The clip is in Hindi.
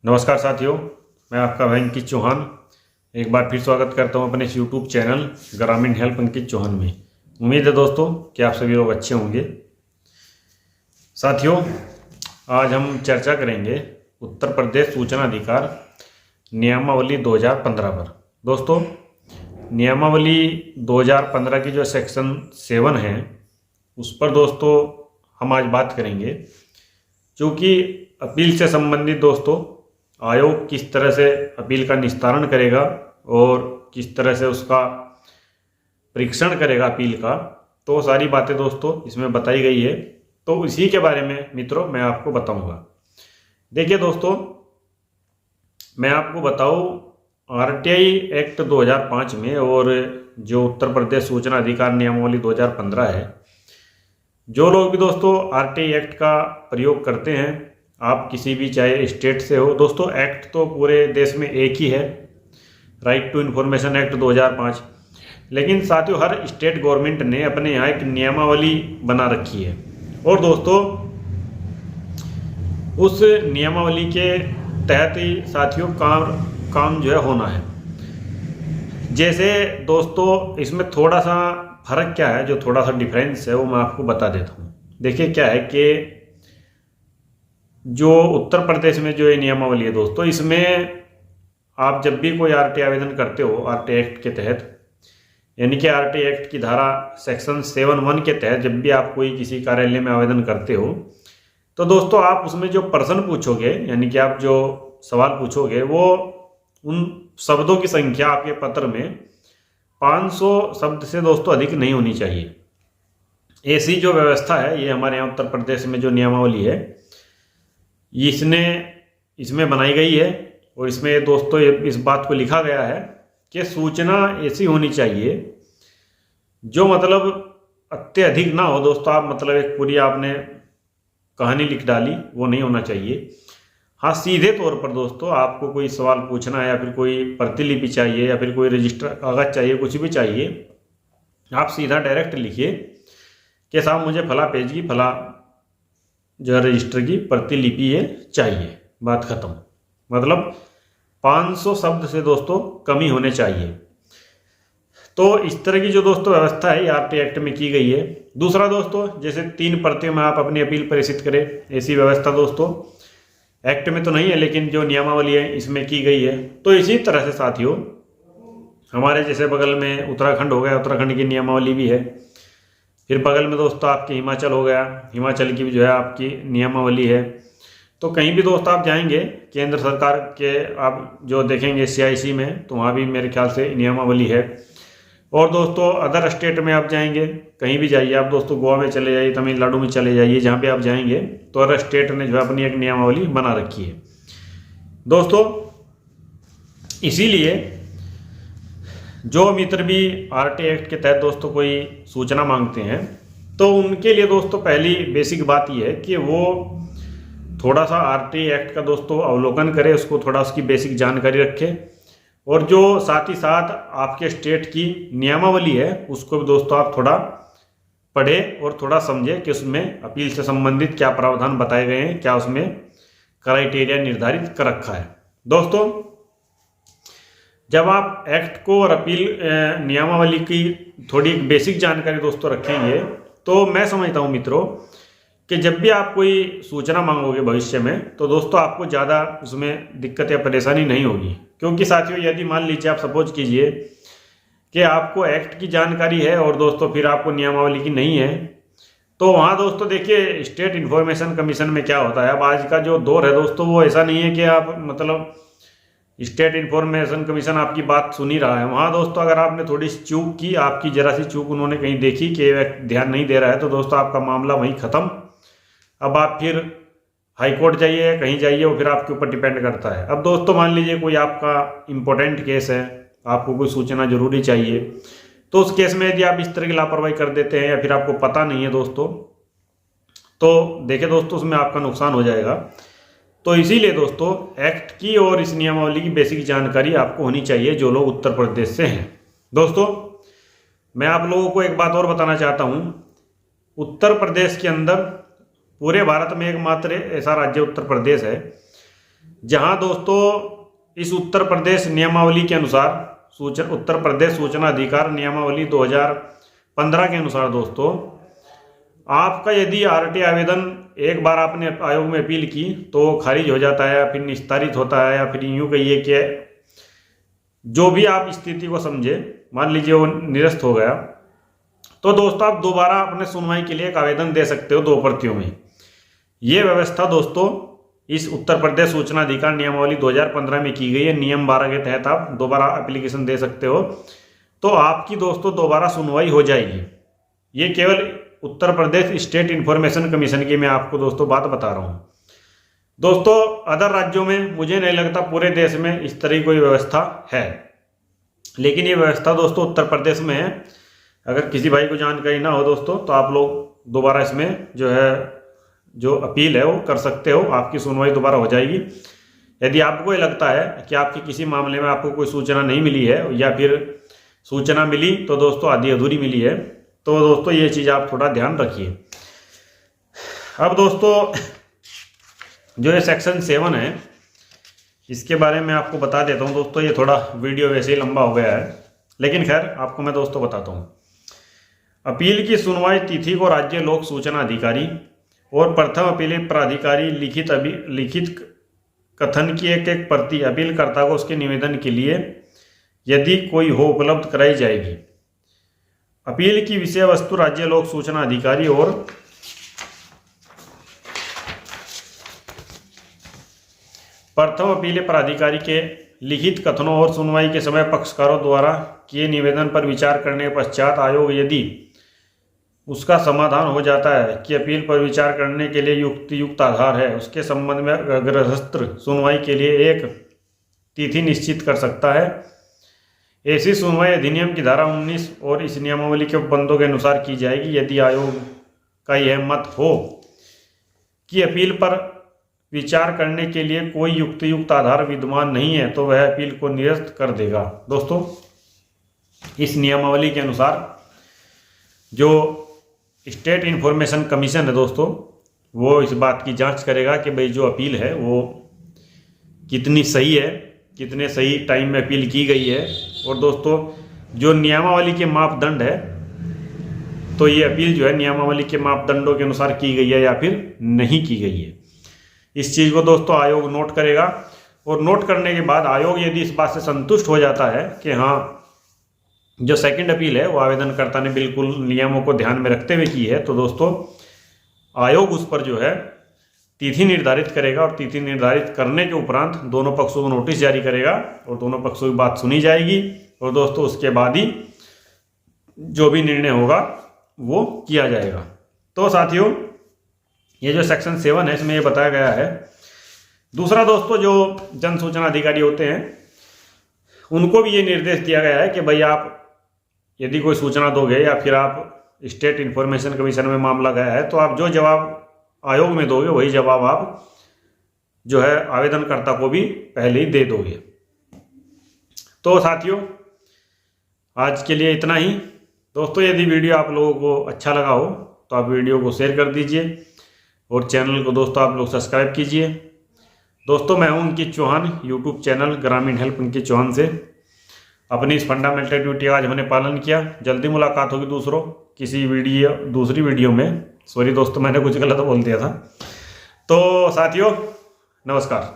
नमस्कार साथियों, मैं आपका भाई अंकित चौहान एक बार फिर स्वागत करता हूं अपने इस यूट्यूब चैनल ग्रामीण हेल्प अंकित चौहान में। उम्मीद है दोस्तों कि आप सभी लोग अच्छे होंगे। साथियों, आज हम चर्चा करेंगे उत्तर प्रदेश सूचना अधिकार नियमावली 2015 पर। दोस्तों, नियमावली 2015 की जो सेक्शन 7 है उस पर दोस्तों हम आज बात करेंगे, क्योंकि अपील से संबंधित दोस्तों आयोग किस तरह से अपील का निस्तारण करेगा और किस तरह से उसका परीक्षण करेगा अपील का, तो सारी बातें दोस्तों इसमें बताई गई है। तो इसी के बारे में मित्रों मैं आपको बताऊंगा। देखिए दोस्तों, मैं आपको बताऊं आरटीआई एक्ट 2005 में और जो उत्तर प्रदेश सूचना अधिकार नियमावली 2015 है, जो लोग भी दोस्तों आरटीआई एक्ट का प्रयोग करते हैं, आप किसी भी चाहे स्टेट से हो दोस्तों, एक्ट तो पूरे देश में एक ही है, राइट टू इन्फॉर्मेशन एक्ट 2005। लेकिन साथियों हर स्टेट गवर्नमेंट ने अपने यहाँ एक नियमावली बना रखी है और दोस्तों उस नियमावली के तहत ही साथियों काम जो है होना है। जैसे दोस्तों इसमें थोड़ा सा फर्क क्या है, जो थोड़ा सा डिफरेंस है वो मैं आपको बता देता हूँ। देखिए क्या है कि जो उत्तर प्रदेश में जो ये नियमावली है दोस्तों, इसमें आप जब भी कोई आरटीआई आवेदन करते हो आरटीआई एक्ट के तहत, यानी कि आरटीआई एक्ट की धारा सेक्शन 7(1) के तहत जब भी आप कोई किसी कार्यालय में आवेदन करते हो, तो दोस्तों आप उसमें जो प्रश्न पूछोगे, यानी कि आप जो सवाल पूछोगे, वो उन शब्दों की संख्या आपके पत्र में 500 शब्द से दोस्तों अधिक नहीं होनी चाहिए। ऐसी जो व्यवस्था है ये हमारे यहाँ उत्तर प्रदेश में जो नियमावली है इसमें बनाई गई है। और इसमें दोस्तों इस बात को लिखा गया है कि सूचना ऐसी होनी चाहिए जो मतलब अत्यधिक ना हो दोस्तों। आप मतलब एक पूरी आपने कहानी लिख डाली, वो नहीं होना चाहिए। हाँ, सीधे तौर पर दोस्तों आपको कोई सवाल पूछना है या फिर कोई प्रतिलिपि चाहिए या फिर कोई रजिस्टर कागज चाहिए, कुछ भी चाहिए, आप सीधा डायरेक्ट लिखिए कि साहब मुझे फला पेज की फला जो है रजिस्टर की प्रतिलिपि ये चाहिए, बात खत्म। मतलब 500 शब्द से दोस्तों कमी होने चाहिए। तो इस तरह की जो दोस्तों व्यवस्था है आरटीआई एक्ट में की गई है। दूसरा दोस्तों, जैसे 3 प्रतियों में आप अपनी अपील प्रेषित करें, ऐसी व्यवस्था दोस्तों एक्ट में तो नहीं है लेकिन जो नियमावली है इसमें की गई है। तो इसी तरह से साथियों हमारे जैसे बगल में उत्तराखंड हो गया, उत्तराखंड की नियमावली भी है। फिर बगल में दोस्तों आपके हिमाचल हो गया, हिमाचल की भी जो है आपकी नियमावली है। तो कहीं भी दोस्त आप जाएंगे केंद्र सरकार के, आप जो देखेंगे CIC में, तो वहाँ भी मेरे ख्याल से नियमावली है। और दोस्तों अदर स्टेट में आप जाएंगे, कहीं भी जाइए आप दोस्तों, गोवा में चले जाइए, तमिलनाडु में चले जाइए, जहाँ भी आप जाएंगे तो अदर स्टेट ने जो है अपनी एक नियमावली बना रखी है दोस्तों। इसीलिए जो मित्र भी आरटीआई एक्ट के तहत दोस्तों कोई सूचना मांगते हैं, तो उनके लिए दोस्तों पहली बेसिक बात यह है कि वो थोड़ा सा आरटीआई एक्ट का दोस्तों अवलोकन करे, उसको थोड़ा उसकी बेसिक जानकारी रखे, और जो साथ ही साथ आपके स्टेट की नियमावली है उसको भी दोस्तों आप थोड़ा पढ़े और थोड़ा समझे कि उसमें अपील से संबंधित क्या प्रावधान बताए गए हैं, क्या उसमें क्राइटेरिया निर्धारित कर रखा है। दोस्तों जब आप एक्ट को और अपील नियमावली की थोड़ी बेसिक जानकारी दोस्तों रखेंगे, तो मैं समझता हूं मित्रों कि जब भी आप कोई सूचना मांगोगे भविष्य में, तो दोस्तों आपको ज़्यादा उसमें दिक्कत या परेशानी नहीं होगी। क्योंकि साथियों यदि मान लीजिए आप सपोज कीजिए कि आपको एक्ट की जानकारी है और दोस्तों फिर आपको नियमावली की नहीं है, तो वहाँ दोस्तों देखिए स्टेट इन्फॉर्मेशन कमीशन में क्या होता है। अब आज का जो दौर है दोस्तों वो ऐसा नहीं है कि आप मतलब स्टेट इन्फॉर्मेशन कमीशन आपकी बात सुन ही रहा है। वहाँ दोस्तों अगर आपने थोड़ी सी चूक की, आपकी जरा सी चूक उन्होंने कहीं देखी कि ध्यान नहीं दे रहा है, तो दोस्तों आपका मामला वहीं ख़त्म। अब आप फिर हाई कोर्ट जाइए, कहीं जाइए, वो फिर आपके ऊपर डिपेंड करता है। अब दोस्तों मान लीजिए कोई आपका इम्पोर्टेंट केस है, आपको कोई सूचना जरूरी चाहिए, तो उस केस में यदि आप इस तरह की लापरवाही कर देते हैं या फिर आपको पता नहीं है दोस्तों, तो देखिए दोस्तों उसमें आपका नुकसान हो जाएगा। तो इसीलिए दोस्तों एक्ट की और इस नियमावली की बेसिक जानकारी आपको होनी चाहिए जो लोग उत्तर प्रदेश से हैं। दोस्तों मैं आप लोगों को एक बात और बताना चाहता हूँ, उत्तर प्रदेश के अंदर पूरे भारत में एकमात्र ऐसा राज्य उत्तर प्रदेश है जहां दोस्तों इस उत्तर प्रदेश नियमावली के अनुसार उत्तर प्रदेश सूचना अधिकार नियमावली 2015 के अनुसार दोस्तों आपका यदि आरटी आवेदन एक बार आपने आयोग में अपील की तो खारिज हो जाता है या फिर निस्तारित होता है, या फिर यूँ कहिए कि जो भी आप स्थिति को समझे, मान लीजिए वो निरस्त हो गया, तो दोस्तों आप दोबारा अपने सुनवाई के लिए एक आवेदन दे सकते हो 2 प्रतियों में। ये व्यवस्था दोस्तों इस उत्तर प्रदेश सूचना अधिकार नियमावली 2015 में की गई है। नियम 12 के तहत आप दोबारा एप्लीकेशन दे सकते हो, तो आपकी दोस्तों दोबारा सुनवाई हो जाएगी। ये केवल Uttar Pradesh state information commission की मैं आपको दोस्तों बात बता रहा हूँ। दोस्तों अदर राज्यों में मुझे नहीं लगता पूरे देश में इस तरह की कोई व्यवस्था है, लेकिन ये व्यवस्था दोस्तों उत्तर प्रदेश में है। अगर किसी भाई को जानकारी ना हो दोस्तों तो आप लोग दोबारा इसमें जो अपील है वो कर सकते हो, आपकी सुनवाई दोबारा हो जाएगी। यदि आपको ये लगता है कि आपके किसी मामले में आपको कोई सूचना नहीं मिली है या फिर सूचना मिली तो दोस्तों आधी अधूरी मिली है, तो दोस्तों ये चीज़ आप थोड़ा ध्यान रखिए। अब दोस्तों जो ये सेक्शन 7 है इसके बारे में आपको बता देता हूँ दोस्तों। ये थोड़ा वीडियो वैसे ही लंबा हो गया है, लेकिन खैर आपको मैं दोस्तों बताता हूँ। अपील की सुनवाई तिथि को राज्य लोक सूचना अधिकारी और प्रथम अपील प्राधिकारी लिखित कथन की एक प्रति अपीलकर्ता को उसके निवेदन के लिए यदि कोई हो उपलब्ध कराई जाएगी। अपील की विषय वस्तु राज्य लोक सूचना अधिकारी और प्रथम अपील प्राधिकारी के लिखित कथनों और सुनवाई के समय पक्षकारों द्वारा किए निवेदन पर विचार करने के पश्चात आयोग यदि उसका समाधान हो जाता है कि अपील पर विचार करने के लिए युक्त आधार है, उसके संबंध में अग्रहस्त्र सुनवाई के लिए एक तिथि निश्चित कर सकता है। ऐसी सुनवाई अधिनियम की धारा 19 और इस नियमावली के उपबंधों के अनुसार की जाएगी। यदि आयोग का यह मत हो कि अपील पर विचार करने के लिए कोई युक्त आधार विद्यमान नहीं है तो वह अपील को निरस्त कर देगा। दोस्तों इस नियमावली के अनुसार जो स्टेट इंफॉर्मेशन कमीशन है दोस्तों वो इस बात की जांच करेगा कि भाई जो अपील है वो कितनी सही है, कितने सही टाइम में अपील की गई है, और दोस्तों जो नियमावली के मापदंड है तो ये अपील जो है नियमावली के मापदंडों के अनुसार की गई है या फिर नहीं की गई है। इस चीज़ को दोस्तों आयोग नोट करेगा, और नोट करने के बाद आयोग यदि इस बात से संतुष्ट हो जाता है कि हाँ जो सेकंड अपील है वो आवेदनकर्ता ने बिल्कुल नियमों को ध्यान में रखते हुए की है, तो दोस्तों आयोग उस पर जो है तिथि निर्धारित करेगा, और तिथि निर्धारित करने के उपरांत दोनों पक्षों को नोटिस जारी करेगा और दोनों पक्षों की बात सुनी जाएगी, और दोस्तों उसके बाद ही जो भी निर्णय होगा वो किया जाएगा। तो साथियों ये जो सेक्शन 7 है इसमें ये बताया गया है। दूसरा दोस्तों जो जन सूचना अधिकारी होते हैं उनको भी ये निर्देश दिया गया है कि भाई आप यदि कोई सूचना दोगे या फिर आप स्टेट इंफॉर्मेशन कमीशन में मामला गया है तो आप जो जवाब आयोग में दोगे वही जवाब आप जो है आवेदनकर्ता को भी पहले ही दे दोगे। तो साथियों आज के लिए इतना ही। दोस्तों यदि वीडियो आप लोगों को अच्छा लगा हो तो आप वीडियो को शेयर कर दीजिए और चैनल को दोस्तों आप लोग सब्सक्राइब कीजिए। दोस्तों मैं हूं अंकित चौहान, यूट्यूब चैनल ग्रामीण हेल्प अंकित चौहान से। अपनी इस फंडामेंटल ड्यूटी आज हमने पालन किया। जल्दी मुलाकात होगी दूसरी वीडियो में। सॉरी दोस्तों मैंने कुछ गलत बोल दिया था। तो साथियों नमस्कार।